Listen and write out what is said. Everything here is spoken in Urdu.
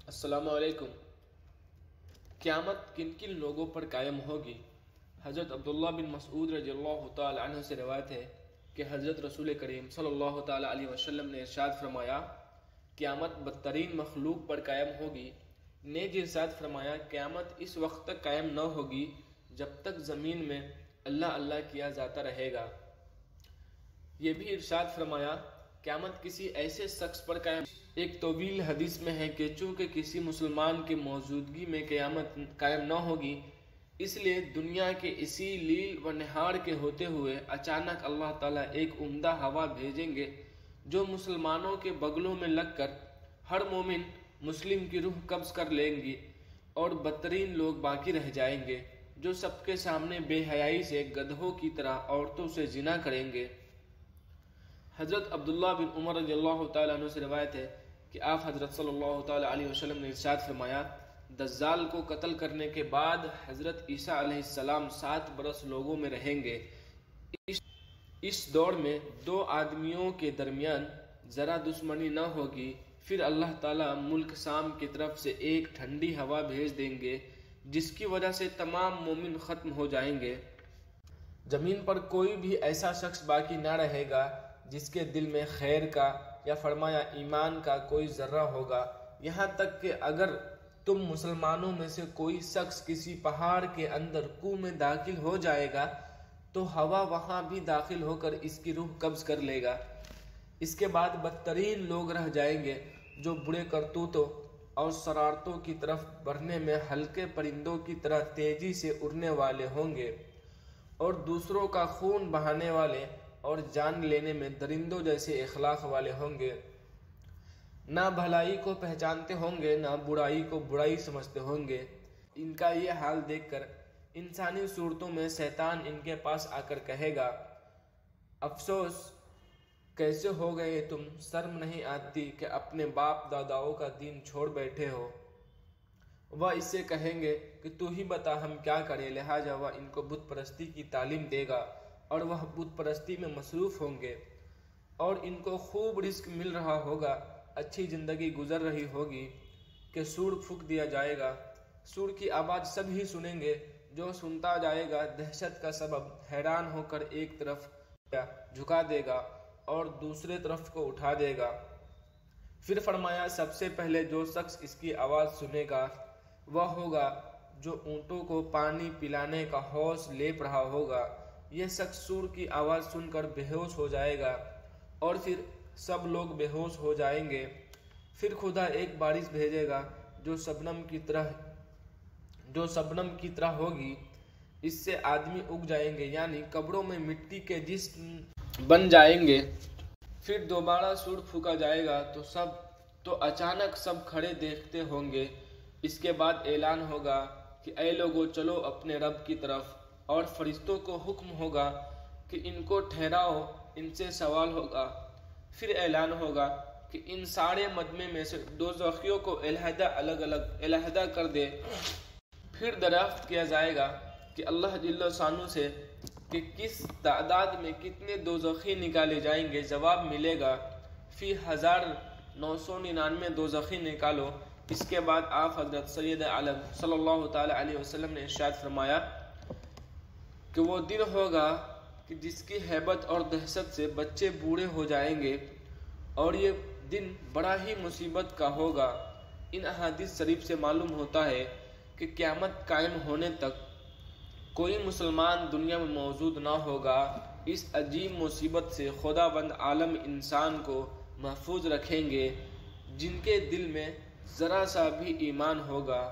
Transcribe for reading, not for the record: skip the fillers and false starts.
السلام علیکم۔ قیامت کن کن لوگوں پر قائم ہوگی؟ حضرت عبداللہ بن مسعود رضی اللہ تعالی عنہ سے روایت ہے کہ حضرت رسول کریم صلی اللہ تعالی علیہ وسلم نے ارشاد فرمایا، قیامت بدترین مخلوق پر قائم ہوگی۔ نیز ارشاد فرمایا، قیامت اس وقت تک قائم نہ ہوگی جب تک زمین میں اللہ اللہ کیا جاتا رہے گا۔ یہ بھی ارشاد فرمایا، قیامت کسی ایسے شخص پر قائم۔ ایک طویل حدیث میں ہے کہ چونکہ کسی مسلمان کے موجودگی میں قیامت قائم نہ ہوگی، اس لیے دنیا کے اسی لیل و نہار کے ہوتے ہوئے اچانک اللہ تعالیٰ ایک عمدہ ہوا بھیجیں گے جو مسلمانوں کے بغلوں میں لگ کر ہر مومن مسلم کی روح قبض کر لیں گی، اور بدترین لوگ باقی رہ جائیں گے جو سب کے سامنے بے حیائی سے گدھوں کی طرح عورتوں سے زنا کریں گے۔ حضرت عبداللہ بن عمر رضی اللہ تعالیٰ عنہ سے روایت ہے کہ آپ حضرت صلی اللہ تعالیٰ علیہ وسلم نے ارشاد فرمایا، دجال کو قتل کرنے کے بعد حضرت عیسیٰ علیہ السلام 7 برس لوگوں میں رہیں گے۔ اس دور میں 2 آدمیوں کے درمیان ذرا دشمنی نہ ہوگی، پھر اللہ تعالیٰ ملک شام کی طرف سے ایک ٹھنڈی ہوا بھیج دیں گے جس کی وجہ سے تمام مومن ختم ہو جائیں گے۔ زمین پر کوئی بھی ایسا شخص باقی نہ رہے گا جس کے دل میں خیر کا یا فرمایا ایمان کا کوئی ذرہ ہوگا، یہاں تک کہ اگر تم مسلمانوں میں سے کوئی شخص کسی پہاڑ کے اندر کنویں میں داخل ہو جائے گا تو ہوا وہاں بھی داخل ہو کر اس کی روح قبض کر لے گا۔ اس کے بعد بدترین لوگ رہ جائیں گے جو برے کرتوتوں اور شرارتوں کی طرف بڑھنے میں ہلکے پرندوں کی طرح تیزی سے اڑنے والے ہوں گے، اور دوسروں کا خون بہانے والے اور جان لینے میں درندوں جیسے اخلاق والے ہوں گے۔ نہ بھلائی کو پہچانتے ہوں گے، نہ برائی کو برائی سمجھتے ہوں گے۔ ان کا یہ حال دیکھ کر انسانی صورتوں میں شیطان ان کے پاس آ کر کہے گا، افسوس، کیسے ہو گئے تم؟ شرم نہیں آتی کہ اپنے باپ داداؤں کا دین چھوڑ بیٹھے ہو؟ وہ اس سے کہیں گے کہ تو ہی بتا ہم کیا کریں۔ لہٰذا وہ ان کو بت پرستی کی تعلیم دے گا اور وہ بت پرستی میں مصروف ہوں گے، اور ان کو خوب رزق مل رہا ہوگا، اچھی زندگی گزر رہی ہوگی کہ سور پھونک دیا جائے گا۔ سور کی آواز سب ہی سنیں گے، جو سنتا جائے گا دہشت کا سبب حیران ہو کر ایک طرف جھکا دے گا اور دوسرے طرف کو اٹھا دے گا۔ پھر فرمایا، سب سے پہلے جو شخص اس کی آواز سنے گا وہ ہوگا جو اونٹوں کو پانی پلانے کا حوض لیپ رہا ہوگا۔ یہ شخص سور کی آواز سن کر بے ہوش ہو جائے گا، اور پھر سب لوگ بے ہوش ہو جائیں گے۔ پھر خدا ایک بارش بھیجے گا جو شبنم کی طرح ہوگی، اس سے آدمی اگ جائیں گے، یعنی قبروں میں مٹی کے جسم بن جائیں گے۔ پھر دوبارہ سور پھونکا جائے گا تو اچانک سب کھڑے دیکھتے ہوں گے۔ اس کے بعد اعلان ہوگا کہ اے لوگو، چلو اپنے رب کی طرف، اور فرشتوں کو حکم ہوگا کہ ان کو ٹھہراؤ، ان سے سوال ہوگا۔ پھر اعلان ہوگا کہ ان سارے مجمع میں سے دوزخیوں کو علیحدہ کر دے۔ پھر دریافت کیا جائے گا کہ اللہ جل شانہ سے کہ کس تعداد میں کتنے دوزخی نکالے جائیں گے۔ جواب ملے گا، فی 1999 دوزخی نکالو۔ اس کے بعد آپ حضرت سید عالم صلی اللہ تعالی علیہ وسلم نے ارشاد فرمایا کہ وہ دن ہوگا کہ جس کی ہیبت اور دہشت سے بچے بوڑھے ہو جائیں گے، اور یہ دن بڑا ہی مصیبت کا ہوگا۔ ان احادیث شریف سے معلوم ہوتا ہے کہ قیامت قائم ہونے تک کوئی مسلمان دنیا میں موجود نہ ہوگا۔ اس عظیم مصیبت سے خداوند عالم انسان کو محفوظ رکھیں گے جن کے دل میں ذرا سا بھی ایمان ہوگا۔